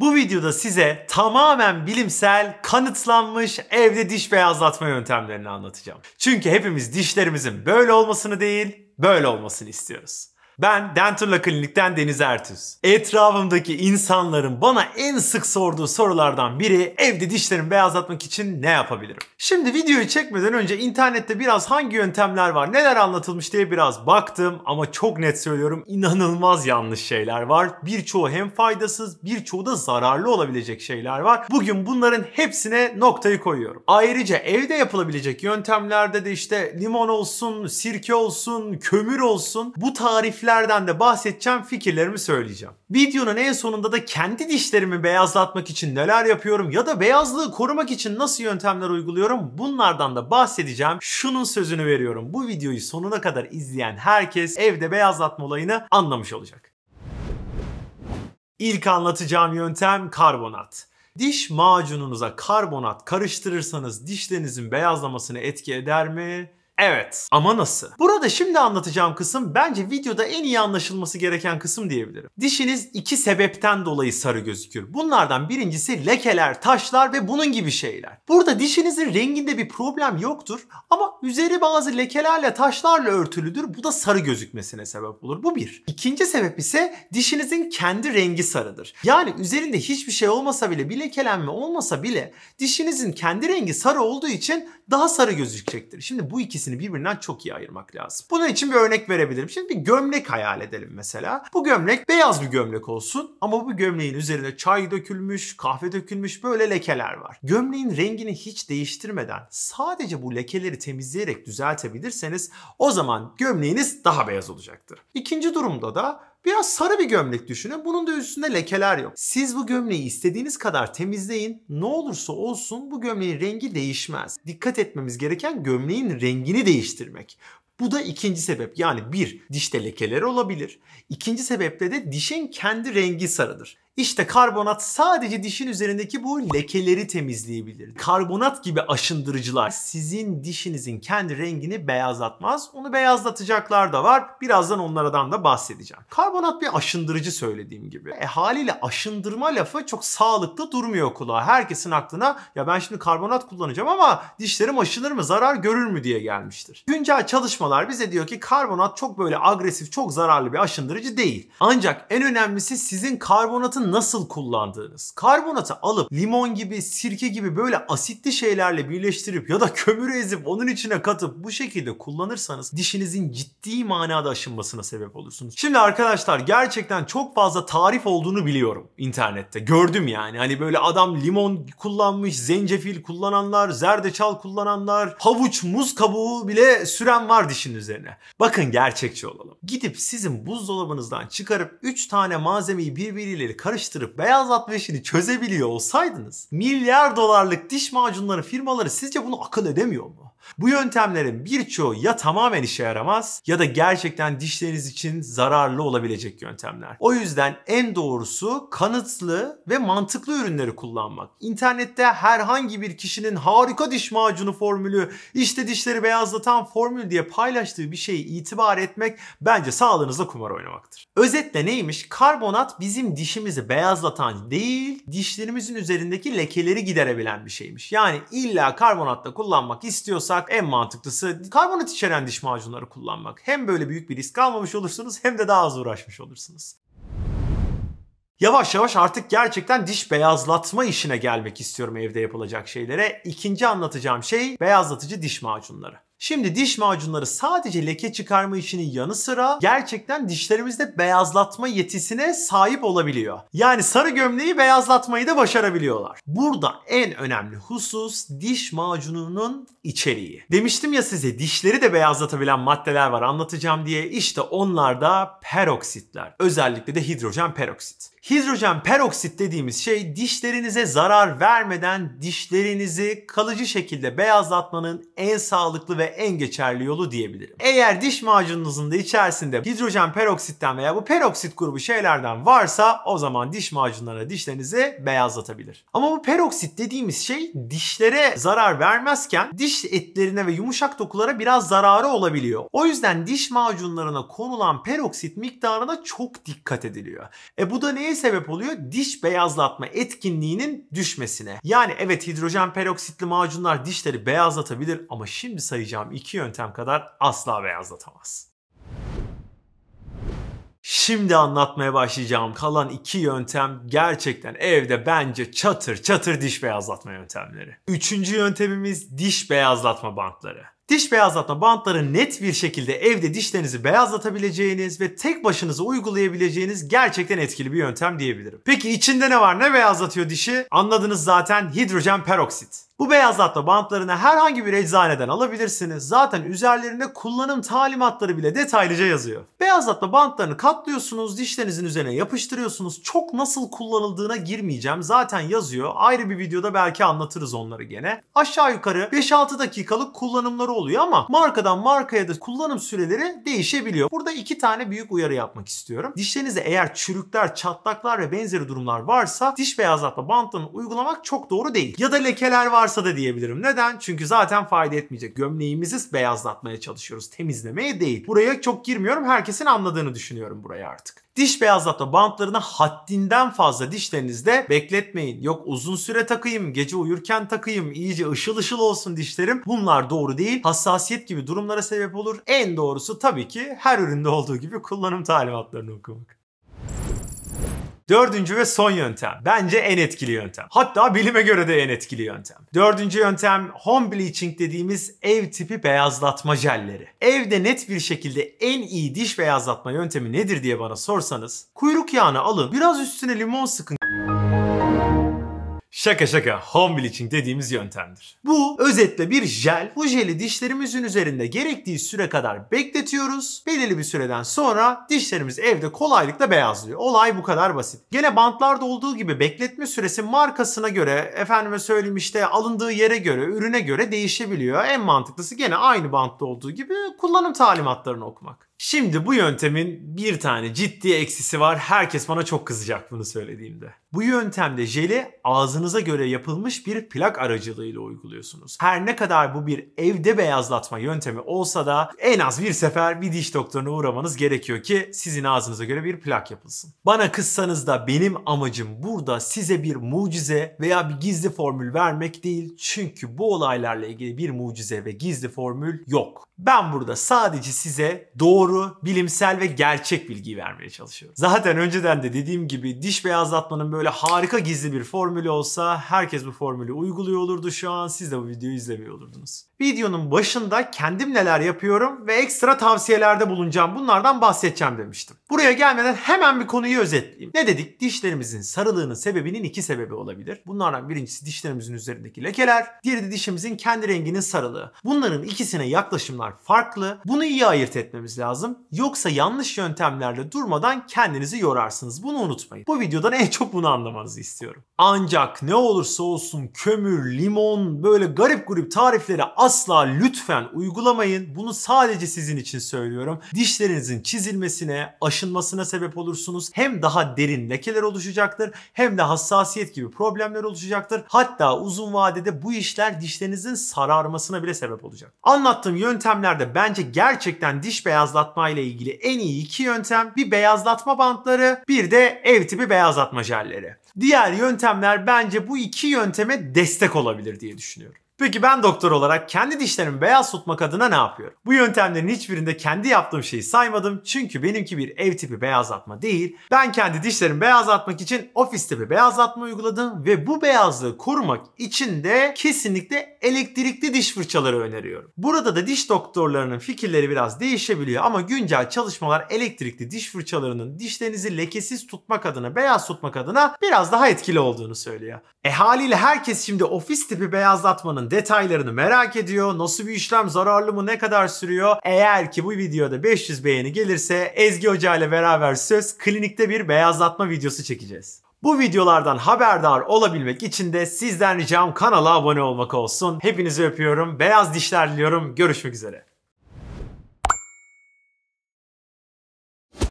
Bu videoda size tamamen bilimsel, kanıtlanmış evde diş beyazlatma yöntemlerini anlatacağım. Çünkü hepimiz dişlerimizin böyle olmasını değil, böyle olmasını istiyoruz. Ben Denturla Klinik'ten Deniz Ertüz. Etrafımdaki insanların bana en sık sorduğu sorulardan biri evde dişlerimi beyazlatmak için ne yapabilirim? Şimdi videoyu çekmeden önce internette biraz hangi yöntemler var, neler anlatılmış diye biraz baktım ama çok net söylüyorum inanılmaz yanlış şeyler var. Birçoğu hem faydasız, birçoğu da zararlı olabilecek şeyler var. Bugün bunların hepsine noktayı koyuyorum. Ayrıca evde yapılabilecek yöntemlerde de işte limon olsun, sirke olsun, kömür olsun bu tariflerden de bahsedeceğim, fikirlerimi söyleyeceğim. Videonun en sonunda da kendi dişlerimi beyazlatmak için neler yapıyorum ya da beyazlığı korumak için nasıl yöntemler uyguluyorum bunlardan da bahsedeceğim. Şunun sözünü veriyorum, bu videoyu sonuna kadar izleyen herkes evde beyazlatma olayını anlamış olacak. İlk anlatacağım yöntem karbonat. Diş macununuza karbonat karıştırırsanız dişlerinizin beyazlamasını etki eder mi? Evet. Ama nasıl? Burada şimdi anlatacağım kısım bence videoda en iyi anlaşılması gereken kısım diyebilirim. Dişiniz iki sebepten dolayı sarı gözükür. Bunlardan birincisi lekeler, taşlar ve bunun gibi şeyler. Burada dişinizin renginde bir problem yoktur ama üzeri bazı lekelerle, taşlarla örtülüdür. Bu da sarı gözükmesine sebep olur. Bu bir. İkinci sebep ise dişinizin kendi rengi sarıdır. Yani üzerinde hiçbir şey olmasa bile, bir lekelenme olmasa bile dişinizin kendi rengi sarı olduğu için daha sarı gözükecektir. Şimdi bu ikisini birbirinden çok iyi ayırmak lazım. Bunun için bir örnek verebilirim. Şimdi bir gömlek hayal edelim mesela. Bu gömlek beyaz bir gömlek olsun ama bu gömleğin üzerine çay dökülmüş, kahve dökülmüş böyle lekeler var. Gömleğin rengini hiç değiştirmeden sadece bu lekeleri temizleyerek düzeltebilirseniz o zaman gömleğiniz daha beyaz olacaktır. İkinci durumda da biraz sarı bir gömlek düşünün. Bunun da üstünde lekeler yok. Siz bu gömleği istediğiniz kadar temizleyin. Ne olursa olsun bu gömleğin rengi değişmez. Dikkat etmemiz gereken gömleğin rengini değiştirmek. Bu da ikinci sebep. Yani bir, dişte lekeleri olabilir. İkinci sebeple de dişin kendi rengi sarıdır. İşte karbonat sadece dişin üzerindeki bu lekeleri temizleyebilir. Karbonat gibi aşındırıcılar sizin dişinizin kendi rengini beyazlatmaz. Onu beyazlatacaklar da var. Birazdan onlardan da bahsedeceğim. Karbonat bir aşındırıcı söylediğim gibi. Haliyle aşındırma lafı çok sağlıklı durmuyor kulağa. Herkesin aklına ya ben şimdi karbonat kullanacağım ama dişlerim aşınır mı, zarar görür mü diye gelmiştir. Güncel çalışmalar bize diyor ki karbonat çok böyle agresif, çok zararlı bir aşındırıcı değil. Ancak en önemlisi sizin karbonatın nasıl kullandığınız. Karbonatı alıp limon gibi, sirke gibi böyle asitli şeylerle birleştirip ya da kömürü ezip onun içine katıp bu şekilde kullanırsanız dişinizin ciddi manada aşınmasına sebep olursunuz. Şimdi arkadaşlar gerçekten çok fazla tarif olduğunu biliyorum internette. Gördüm yani. Hani böyle adam limon kullanmış, zencefil kullananlar, zerdeçal kullananlar, havuç, muz kabuğu bile süren var dişin üzerine. Bakın gerçekçi olalım. Gidip sizin buzdolabınızdan çıkarıp 3 tane malzemeyi birbiriyle karıştırıp beyazlatma işini çözebiliyor olsaydınız milyar dolarlık diş macunları firmaları sizce bunu akıl edemiyor mu? Bu yöntemlerin birçoğu ya tamamen işe yaramaz ya da gerçekten dişleriniz için zararlı olabilecek yöntemler. O yüzden en doğrusu kanıtlı ve mantıklı ürünleri kullanmak. İnternette herhangi bir kişinin harika diş macunu formülü, işte dişleri beyazlatan formül diye paylaştığı bir şeye itibar etmek bence sağlığınızla kumar oynamaktır. Özetle neymiş? Karbonat bizim dişimizi beyazlatan değil, dişlerimizin üzerindeki lekeleri giderebilen bir şeymiş. Yani illa karbonatla kullanmak istiyorsak en mantıklısı karbonat içeren diş macunları kullanmak. Hem böyle büyük bir risk almamış olursunuz hem de daha az uğraşmış olursunuz. Yavaş yavaş artık gerçekten diş beyazlatma işine gelmek istiyorum evde yapılacak şeylere. İkinci anlatacağım şey beyazlatıcı diş macunları. Şimdi diş macunları sadece leke çıkarma işinin yanı sıra gerçekten dişlerimizde beyazlatma yetisine sahip olabiliyor. Yani sarı gömleği beyazlatmayı da başarabiliyorlar. Burada en önemli husus diş macununun içeriği. Demiştim ya size dişleri de beyazlatabilen maddeler var anlatacağım diye. İşte onlar da peroksitler. Özellikle de hidrojen peroksit. Hidrojen peroksit dediğimiz şey dişlerinize zarar vermeden dişlerinizi kalıcı şekilde beyazlatmanın en sağlıklı ve en geçerli yolu diyebilirim. Eğer diş macununuzun da içerisinde hidrojen peroksitten veya bu peroksit grubu şeylerden varsa o zaman diş macunlarına dişlerinizi beyazlatabilir. Ama bu peroksit dediğimiz şey dişlere zarar vermezken diş etlerine ve yumuşak dokulara biraz zararı olabiliyor. O yüzden diş macunlarına konulan peroksit miktarına çok dikkat ediliyor. Bu da neye sebep oluyor? Diş beyazlatma etkinliğinin düşmesine. Yani evet, hidrojen peroksitli macunlar dişleri beyazlatabilir ama şimdi sayacağım iki yöntem kadar asla beyazlatamaz. Şimdi anlatmaya başlayacağım kalan iki yöntem gerçekten evde bence çatır çatır diş beyazlatma yöntemleri. Üçüncü yöntemimiz diş beyazlatma bantları. Diş beyazlatma bantları net bir şekilde evde dişlerinizi beyazlatabileceğiniz ve tek başınıza uygulayabileceğiniz gerçekten etkili bir yöntem diyebilirim. Peki içinde ne var? Ne beyazlatıyor dişi? Anladınız zaten, hidrojen peroksit. Bu beyazlatma bantlarını herhangi bir eczaneden alabilirsiniz. Zaten üzerlerinde kullanım talimatları bile detaylıca yazıyor. Beyazlatma bantlarını katlıyorsunuz, dişlerinizin üzerine yapıştırıyorsunuz. Çok nasıl kullanıldığına girmeyeceğim. Zaten yazıyor. Ayrı bir videoda belki anlatırız onları gene. Aşağı yukarı 5-6 dakikalık kullanımları oluyor ama markadan markaya da kullanım süreleri değişebiliyor. Burada iki tane büyük uyarı yapmak istiyorum. Dişlerinizde eğer çürükler, çatlaklar ve benzeri durumlar varsa diş beyazlatma bantlarını uygulamak çok doğru değil. Ya da lekeler varsa da diyebilirim. Neden? Çünkü zaten fayda etmeyecek. Gömleğimizi beyazlatmaya çalışıyoruz. Temizlemeye değil. Buraya çok girmiyorum. Herkesin anladığını düşünüyorum buraya artık. Diş beyazlatma bantlarını haddinden fazla dişlerinizde bekletmeyin. Yok uzun süre takayım, gece uyurken takayım, iyice ışıl ışıl olsun dişlerim. Bunlar doğru değil. Hassasiyet gibi durumlara sebep olur. En doğrusu tabii ki her üründe olduğu gibi kullanım talimatlarını okumak. Dördüncü ve son yöntem. Bence en etkili yöntem. Hatta bilime göre de en etkili yöntem. Dördüncü yöntem home bleaching dediğimiz ev tipi beyazlatma jelleri. Evde net bir şekilde en iyi diş beyazlatma yöntemi nedir diye bana sorsanız, kuyruk yağını alın, biraz üstüne limon sıkın. Şaka şaka, home bleaching dediğimiz yöntemdir. Bu özetle bir jel. Bu jeli dişlerimizin üzerinde gerektiği süre kadar bekletiyoruz. Belirli bir süreden sonra dişlerimiz evde kolaylıkla beyazlıyor. Olay bu kadar basit. Gene bantlarda olduğu gibi bekletme süresi markasına göre, efendime söyleyeyim işte alındığı yere göre, ürüne göre değişebiliyor. En mantıklısı gene aynı bantta olduğu gibi kullanım talimatlarını okumak. Şimdi bu yöntemin bir tane ciddi eksisi var. Herkes bana çok kızacak bunu söylediğimde. Bu yöntemde jeli ağzınıza göre yapılmış bir plak aracılığıyla uyguluyorsunuz. Her ne kadar bu bir evde beyazlatma yöntemi olsa da en az bir sefer bir diş doktoruna uğramanız gerekiyor ki sizin ağzınıza göre bir plak yapılsın. Bana kızsanız da benim amacım burada size bir mucize veya bir gizli formül vermek değil. Çünkü bu olaylarla ilgili bir mucize ve gizli formül yok. Ben burada sadece size doğru, bilimsel ve gerçek bilgiyi vermeye çalışıyorum. Zaten önceden de dediğim gibi diş beyazlatmanın böyle harika gizli bir formülü olsa herkes bu formülü uyguluyor olurdu şu an. Siz de bu videoyu izlemiyor olurdunuz. Videonun başında kendim neler yapıyorum ve ekstra tavsiyelerde bulunacağım. Bunlardan bahsedeceğim demiştim. Buraya gelmeden hemen bir konuyu özetleyeyim. Ne dedik? Dişlerimizin sarılığının sebebinin iki sebebi olabilir. Bunlardan birincisi dişlerimizin üzerindeki lekeler. Diğeri de dişimizin kendi renginin sarılığı. Bunların ikisine yaklaşımlar farklı. Bunu iyi ayırt etmemiz lazım. Yoksa yanlış yöntemlerle durmadan kendinizi yorarsınız. Bunu unutmayın. Bu videodan en çok bunu anlamanızı istiyorum. Ancak ne olursa olsun kömür, limon böyle garip grup tarifleri asla lütfen uygulamayın. Bunu sadece sizin için söylüyorum. Dişlerinizin çizilmesine, aşınmasına sebep olursunuz. Hem daha derin lekeler oluşacaktır hem de hassasiyet gibi problemler oluşacaktır. Hatta uzun vadede bu işler dişlerinizin sararmasına bile sebep olacak. Anlattığım yöntemlerde bence gerçekten diş beyazlatma ile ilgili en iyi iki yöntem bir beyazlatma bantları, bir de ev tipi beyazlatma jelleri. Diğer yöntemler bence bu iki yönteme destek olabilir diye düşünüyorum. Peki ben doktor olarak kendi dişlerimi beyaz tutmak adına ne yapıyorum? Bu yöntemlerin hiçbirinde kendi yaptığım şeyi saymadım. Çünkü benimki bir ev tipi beyazlatma değil. Ben kendi dişlerimi beyazlatmak için ofis tipi beyazlatma uyguladım. Ve bu beyazlığı korumak için de kesinlikle elektrikli diş fırçaları öneriyorum. Burada da diş doktorlarının fikirleri biraz değişebiliyor. Ama güncel çalışmalar elektrikli diş fırçalarının dişlerinizi lekesiz tutmak adına, beyaz tutmak adına biraz daha etkili olduğunu söylüyor. Haliyle herkes şimdi ofis tipi beyazlatmanın detaylarını merak ediyor. Nasıl bir işlem, zararlı mı, ne kadar sürüyor? Eğer ki bu videoda 500 beğeni gelirse Ezgi Hoca ile beraber söz klinikte bir beyazlatma videosu çekeceğiz. Bu videolardan haberdar olabilmek için de sizden ricam kanala abone olmak olsun. Hepinizi öpüyorum. Beyaz dişler diliyorum. Görüşmek üzere.